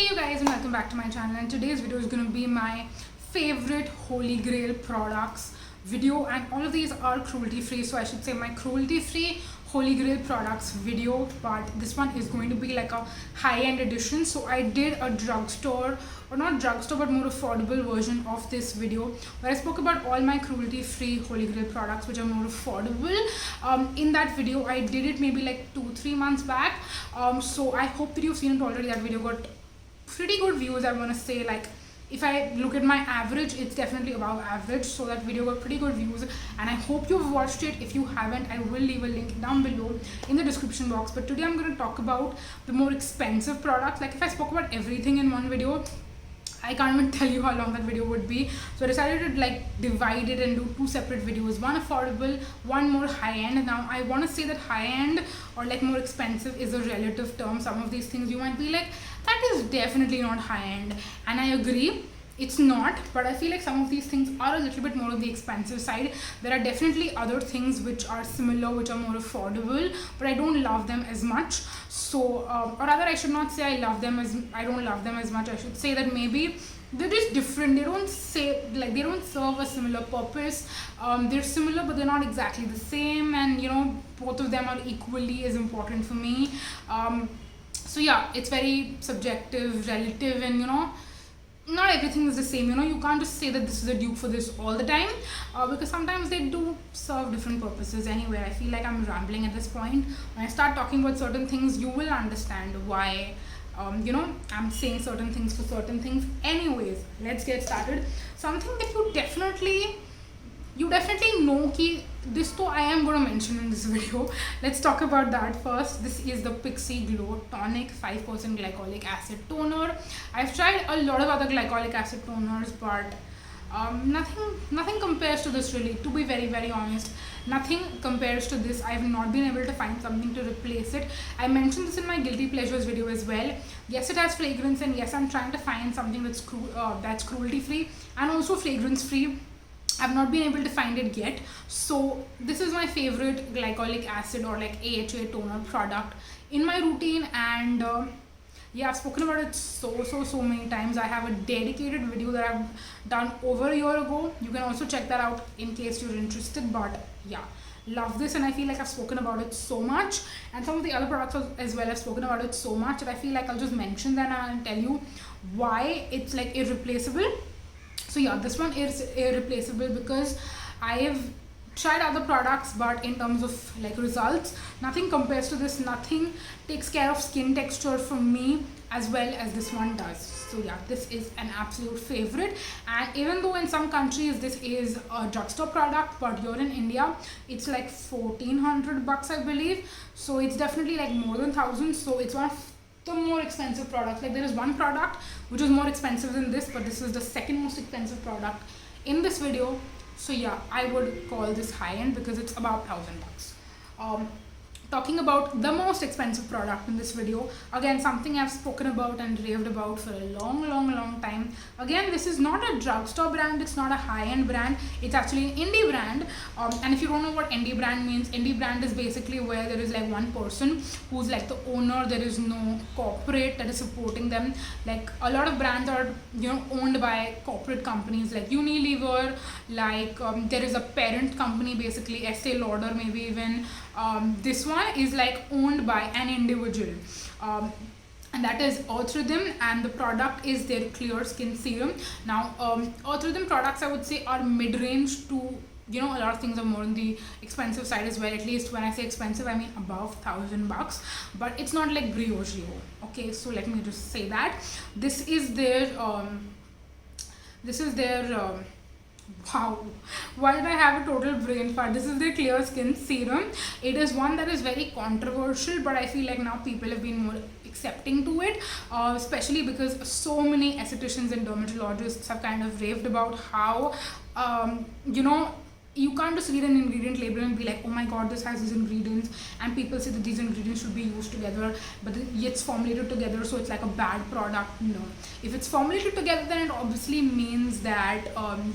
Hey you guys, and welcome back to my channel, and today's video is going to be my favorite holy grail products video, and all of these are cruelty free, so I should say my cruelty free holy grail products video. But this one is going to be like a high-end edition, so I did a drugstore, or not drugstore but more affordable version of this video where I spoke about all my cruelty free holy grail products which are more affordable. In that video I did it maybe like 2-3 months back, so I hope that you've seen it already. That video got pretty good views, I want to say. Like, if I look at my average, it's definitely above average, so that video got pretty good views, and I hope you've watched it. If you haven't, I will leave a link down below in the description box. But today I'm going to talk about the more expensive products. Like, if I spoke about everything in one video, I can't even tell you how long that video would be, so I decided to like divide it and do 2 separate videos, one affordable, one more high-end. Now I want to say that high-end or like more expensive is a relative term. Some of these things you might be like, that is definitely not high-end, and I agree, it's not, but I feel like some of these things are a little bit more on the expensive side. There are definitely other things which are similar, which are more affordable, but I don't love them as much. So or rather, I should not say I don't love them as much. I should say that maybe they're just different. They don't serve a similar purpose. They're similar, but they're not exactly the same, and you know, both of them are equally as important for me. So yeah, it's very subjective, relative, and you know, not everything is the same. You know, you can't just say that this is a dupe for this all the time, because sometimes they do serve different purposes. Anyway, I feel like I'm rambling at this point. When I start talking about certain things, you will understand why you know, I'm saying certain things for certain things. Anyways, let's get started. Something that you definitely know ki this though I am going to mention in this video. Let's talk about that first. This is the Pixi Glow Tonic 5% glycolic acid toner. I've tried a lot of other glycolic acid toners, but nothing compares to this, really, to be very honest. Nothing compares to this. I have not been able to find something to replace it. I mentioned this in my guilty pleasures video as well. Yes, it has fragrance, and yes, I'm trying to find something that's cruelty free and also fragrance free. I've not been able to find it yet. So this is my favorite glycolic acid or like AHA toner product in my routine, and yeah, I've spoken about it so many times. I have a dedicated video that I've done over a year ago. You can also check that out in case you're interested. But yeah, love this, and I feel like I've spoken about it so much, and some of the other products as well, I've spoken about it so much that I feel like I'll just mention them and tell you why it's like irreplaceable. So yeah, this one is irreplaceable because I have tried other products, but in terms of like results, nothing compares to this. Nothing takes care of skin texture for me as well as this one does. So yeah, this is an absolute favorite. And even though in some countries this is a drugstore product, but here in India it's like 1400 bucks, I believe. So it's definitely like more than 1000. So it's one of the more expensive products. Like, there is one product which is more expensive than this, but this is the second most expensive product in this video. So yeah, I would call this high-end because it's about 1000 bucks. Talking about the most expensive product in this video, again something I've spoken about and raved about for a long time. Again, this is not a drugstore brand, it's not a high-end brand, it's actually an indie brand. And if you don't know what indie brand means, indie brand is basically where there is like one person who's like the owner. There is no corporate that is supporting them. Like, a lot of brands are, you know, owned by corporate companies like Unilever, like there is a parent company, basically Estee Lauder, maybe even. This one is like owned by an individual, and that is Earth Rhythm, and the product is their clear skin serum. Now Earth Rhythm products, I would say, are mid-range to, you know, a lot of things are more on the expensive side as well. At least when I say expensive, I mean above 1000 bucks, but it's not like Briogeo. Okay, so let me just say that this is their wow, why did I have a total brain fart? This is their clear skin serum. It is one that is very controversial, but I feel like now people have been more accepting to it, especially because so many estheticians and dermatologists have kind of raved about how you know, you can't just read an ingredient label and be like, oh my god, this has these ingredients, and people say that these ingredients should be used together, but it's formulated together, so it's like a bad product. No, if it's formulated together, then it obviously means that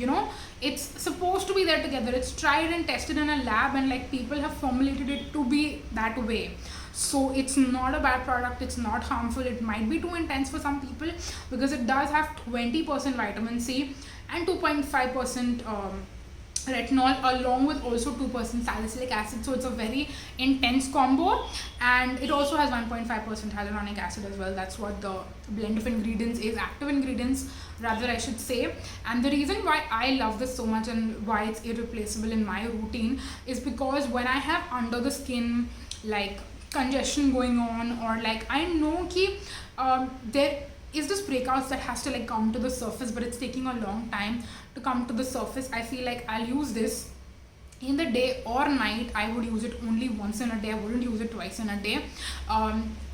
you know, it's supposed to be there together. It's tried and tested in a lab, and like people have formulated it to be that way. So it's not a bad product, it's not harmful. It might be too intense for some people because it does have 20% vitamin C and 2.5% retinol, along with also 2% salicylic acid. So it's a very intense combo, and it also has 1.5% hyaluronic acid as well. That's what the blend of ingredients is, active ingredients rather, I should say. And the reason why I love this so much and why it's irreplaceable in my routine is because when I have under the skin like congestion going on, or like I know ki there is this breakouts that has to like come to the surface, but it's taking a long time to come to the surface, I feel like I'll use this in the day or night. I would use it only once in a day. I wouldn't use it twice in a day.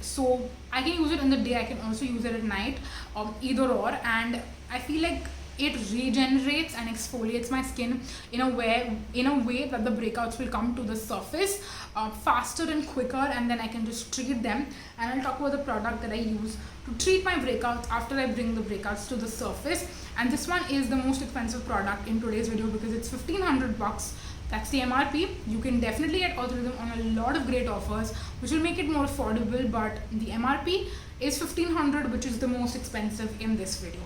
So I can use it in the day, I can also use it at night, either or. And I feel like it regenerates and exfoliates my skin in a way that the breakouts will come to the surface faster and quicker, and then I can just treat them. And I'll talk about the product that I use to treat my breakouts after I bring the breakouts to the surface. And this one is the most expensive product in today's video because it's 1500 bucks. That's the MRP. You can definitely get Autism on a lot of great offers, which will make it more affordable, but the MRP is 1500, which is the most expensive in this video.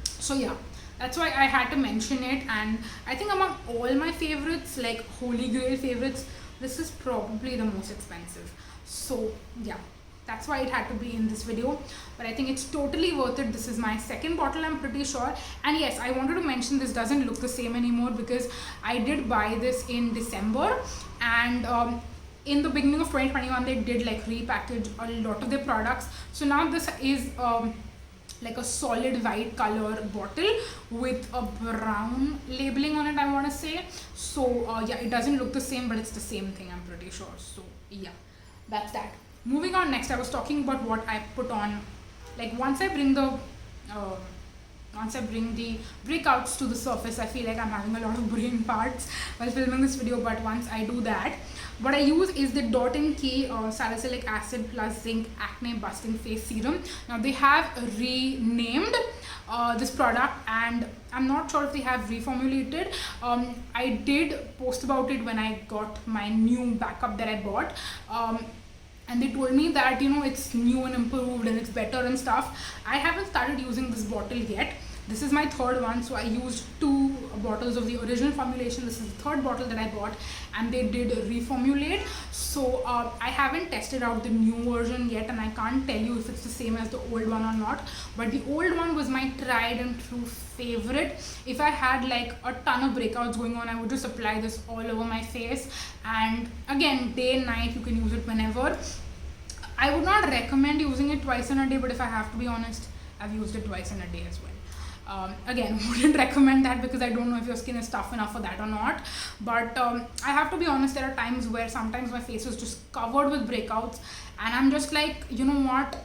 So yeah, that's why I had to mention it. And I think among all my favorites, like holy grail favorites, this is probably the most expensive. So yeah, that's why it had to be in this video, but I think it's totally worth it. This is my second bottle, I'm pretty sure. And yes, I wanted to mention this doesn't look the same anymore because I did buy this in December, and in the beginning of 2021 they did like repackage a lot of their products. So now this is like a solid white color bottle with a brown labeling on it, I want to say. So yeah, it doesn't look the same, but it's the same thing, I'm pretty sure. So yeah, that's that. Moving on, next I was talking about what I put on. Like once I bring the breakouts to the surface, I feel like I'm having a lot of brain parts while filming this video, but once I do that, what I use is the Dot & Key Salicylic Acid plus Zinc Acne Busting Face Serum. Now they have renamed this product, and I'm not sure if they have reformulated. I did post about it when I got my new backup that I bought. And they told me that, you know, it's new and improved and it's better and stuff. I haven't started using this bottle yet. This is my third one, so I used 2 bottles of the original formulation. This is the third bottle that I bought, and they did reformulate. So I haven't tested out the new version yet, and I can't tell you if it's the same as the old one or not. But the old one was my tried and true favorite. If I had like a ton of breakouts going on, I would just apply this all over my face. And again, day and night, you can use it whenever. I would not recommend using it twice in a day, but if I have to be honest, I've used it twice in a day as well. Again, wouldn't recommend that because I don't know if your skin is tough enough for that or not. But I have to be honest, there are times where sometimes my face is just covered with breakouts, and I'm just like, you know what,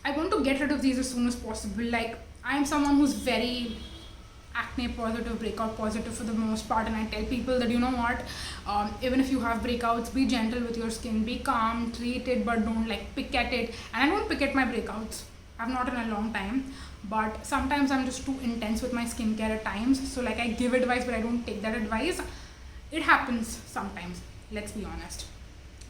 I want to get rid of these as soon as possible. Like, I'm someone who's very acne positive, breakout positive for the most part, and I tell people that, you know what, even if you have breakouts, be gentle with your skin, be calm, treat it, but don't like pick at it. And I don't pick at my breakouts, I've not in a long time, but sometimes I'm just too intense with my skincare at times. So like, I give advice, but I don't take that advice. It happens sometimes, let's be honest.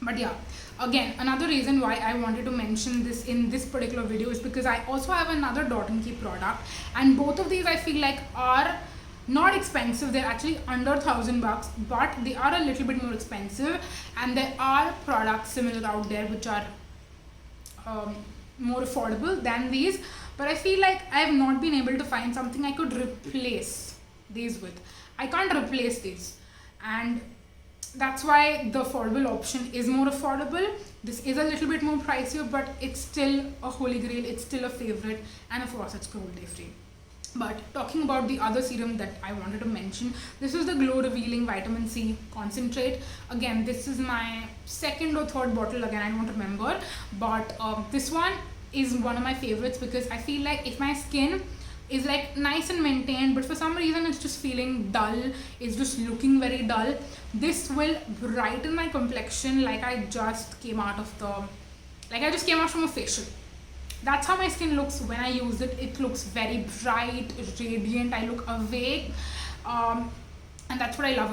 But yeah, again, another reason why I wanted to mention this in this particular video is because I also have another Dot & Key product, and both of these I feel like are not expensive. They're actually under 1,000 bucks, but they are a little bit more expensive, and there are products similar out there which are more affordable than these. But I feel like I have not been able to find something I could replace these with. I can't replace these, and that's why the affordable option is more affordable. This is a little bit more pricier, but it's still a holy grail, it's still a favorite, and of course it's cruelty free. But talking about the other serum that I wanted to mention, this is the Glow Revealing Vitamin C Concentrate. Again, this is my second or third bottle, again I don't remember, but this one is one of my favorites because I feel like if my skin is like nice and maintained, but for some reason it's just feeling dull, it's just looking very dull, this will brighten my complexion like I just came out from a facial. That's how my skin looks when I use it. It looks very bright, radiant, I look awake, and and that's what I love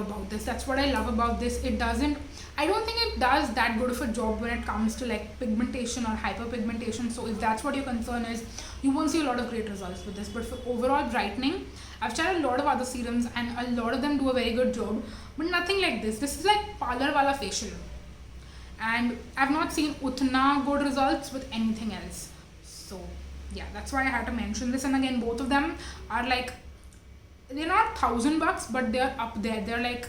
about this. It doesn't, I don't think it does that good of a job when it comes to like pigmentation or hyperpigmentation. So if that's what your concern is, you won't see a lot of great results with this. But for overall brightening, I've tried a lot of other serums and a lot of them do a very good job, but nothing like this. This is like parlor wala facial, and I've not seen utna good results with anything else. So yeah, that's why I had to mention this. And again, both of them are like, they're not $1,000, but they're up there. They're like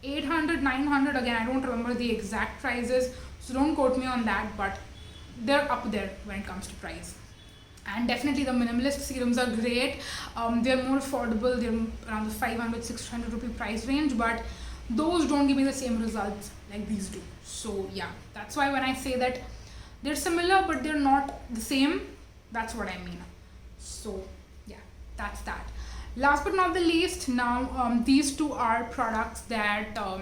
800, 900. Again, I don't remember the exact prices, so don't quote me on that, but they're up there when it comes to price. And definitely the minimalist serums are great. They're more affordable. They're around the 500, 600 rupee price range, but those don't give me the same results like these do. So yeah, that's why when I say that they're similar but they're not the same, that's what I mean. So yeah, that's that. Last but not the least, now these two are products that are,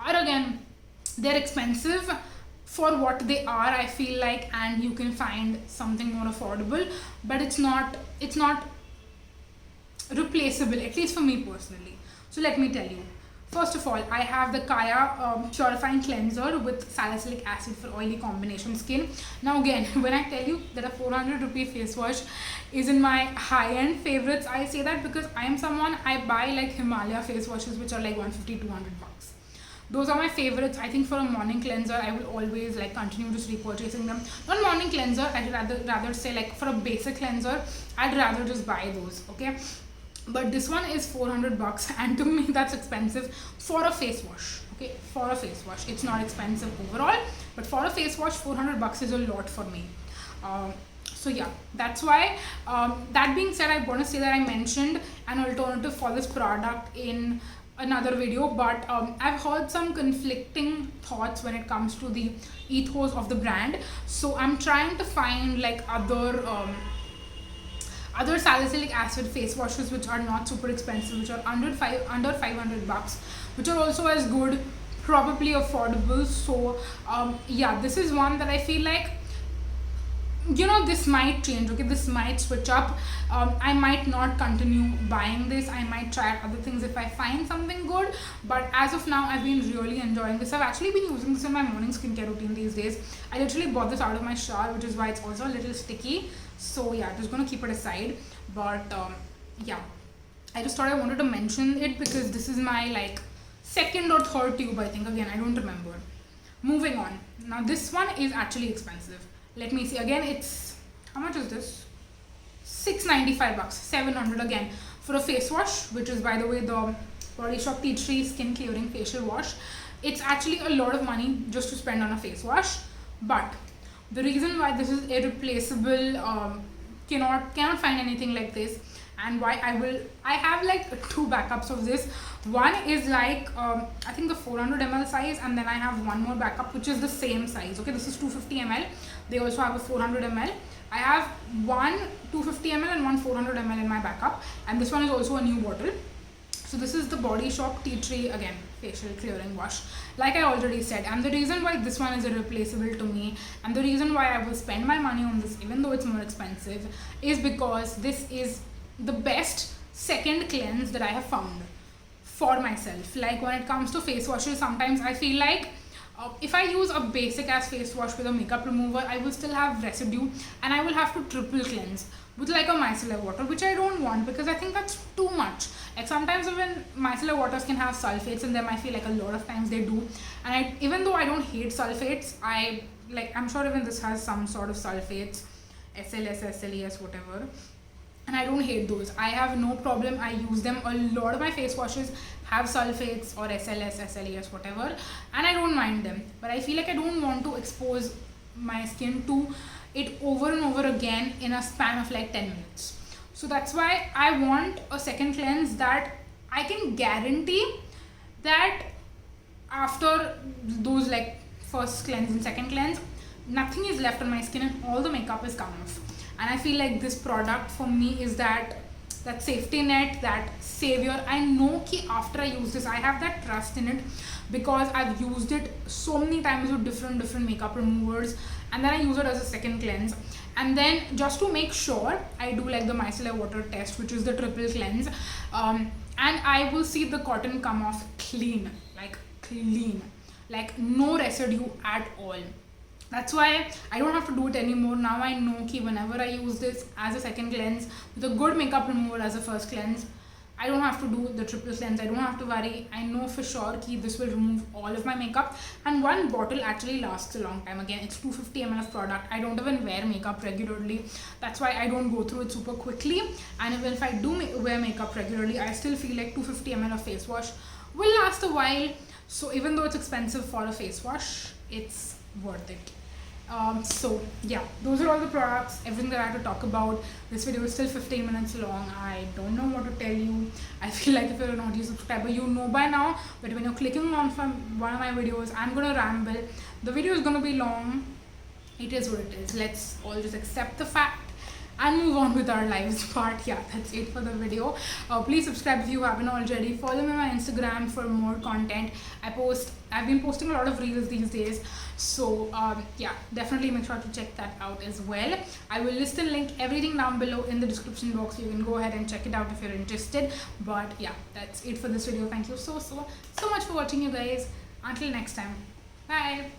again, they're expensive for what they are, I feel like, and you can find something more affordable, but it's not replaceable, at least for me personally. So let me tell you. First of all, I have the Kaya Purifying Cleanser with salicylic acid for oily combination skin. Now again, when I tell you that a 400 rupee face wash is in my high-end favorites, I say that because I am someone, I buy like Himalaya face washes which are like 150, 200 bucks. Those are my favorites. I think for a morning cleanser, I will always like continue just repurchasing them. Not morning cleanser, I'd rather say like for a basic cleanser, I'd rather just buy those, okay? But this one is 400 bucks, and to me that's expensive for a face wash. Okay, for a face wash, it's not expensive overall, but for a face wash, 400 bucks is a lot for me. So yeah, that's why. That being said, I want to say that I mentioned an alternative for this product in another video, but I've heard some conflicting thoughts when it comes to the ethos of the brand. So I'm trying to find like other salicylic acid face washes which are not super expensive, which are under 500 bucks, which are also as good, probably affordable. So yeah, this is one that I feel like, you know, this might change, okay, this might switch up. I might not continue buying this. I might try other things if I find something good, but as of now, I've been really enjoying this. I've actually been using this in my morning skincare routine these days. I literally bought this out of my shower, which is why it's also a little sticky. So yeah, just gonna keep it aside. But yeah, I just thought I wanted to mention it because this is my like second or third tube, I think. Again, I don't remember. Moving on. Now this one is actually expensive. Let me see. Again, it's, how much is this? 695 bucks, 700 again for a face wash, which is, by the way, the Body Shop Tea Tree Skin Clearing Facial Wash. It's actually a lot of money just to spend on a face wash, but the reason why this is irreplaceable, cannot find anything like this, and why I have like two backups of this. One is like I think the 400 ml size, and then I have one more backup which is the same size. Okay, this is 250 ml. They also have a 400 ml. I have one 250 ml and one 400 ml in my backup, and this one is also a new bottle. So this is the Body Shop Tea Tree, again, facial clearing wash, like I already said. And the reason why this one is irreplaceable to me, and the reason why I will spend my money on this even though it's more expensive, is because this is the best second cleanse that I have found for myself. Like when it comes to face washes, sometimes I feel like if I use a basic ass face wash with a makeup remover, I will still have residue and I will have to triple cleanse with like a micellar water, which I don't want because I think that's too much. Like sometimes even micellar waters can have sulfates in them. I feel like a lot of times they do, and even though I don't hate sulfates, I'm sure even this has some sort of sulfates, SLS, SLES, whatever, and I don't hate those. I have no problem. I use them. A lot of my face washes have sulfates or SLS, SLES, whatever, and I don't mind them. But I feel like I don't want to expose my skin to it over and over again in a span of like 10 minutes. So that's why I want a second cleanse that I can guarantee that after those like first cleanse and second cleanse, nothing is left on my skin and all the makeup is come off. And I feel like this product for me is that safety net, that savior. I know that after I use this, I have that trust in it because I've used it so many times with different makeup removers, and then I use it as a second cleanse, And then just to make sure, I do like the micellar water test, which is the triple cleanse, and I will see the cotton come off clean, like no residue at all. That's why I don't have to do it anymore. Now I know that whenever I use this as a second cleanse with a good makeup remover as a first cleanse, I don't have to do the triple cleanse. I don't have to worry. I know for sure that this will remove all of my makeup, and one bottle actually lasts a long time. Again, it's 250 ml of product. I don't even wear makeup regularly. That's why I don't go through it super quickly. And even if I do wear makeup regularly, I still feel like 250 ml of face wash will last a while. So even though it's expensive for a face wash, it's worth it. So yeah, those are all the products, everything that I had to talk about. This video is still 15 minutes long. I don't know what to tell you. I feel like if you're an audio subscriber, you know by now, but when you're clicking on from one of my videos, I'm gonna ramble. The video is gonna be long. It is what it is. Let's all just accept the fact and move on with our lives part. Yeah, that's it for the video. Please subscribe if you haven't already. Follow me on my Instagram for more content. I've been posting a lot of reels these days, so yeah, definitely make sure to check that out as well. I will list and link everything down below in the description box. You can go ahead and check it out if you're interested. But yeah, that's it for this video. Thank you so much for watching, you guys. Until next time, bye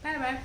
bye.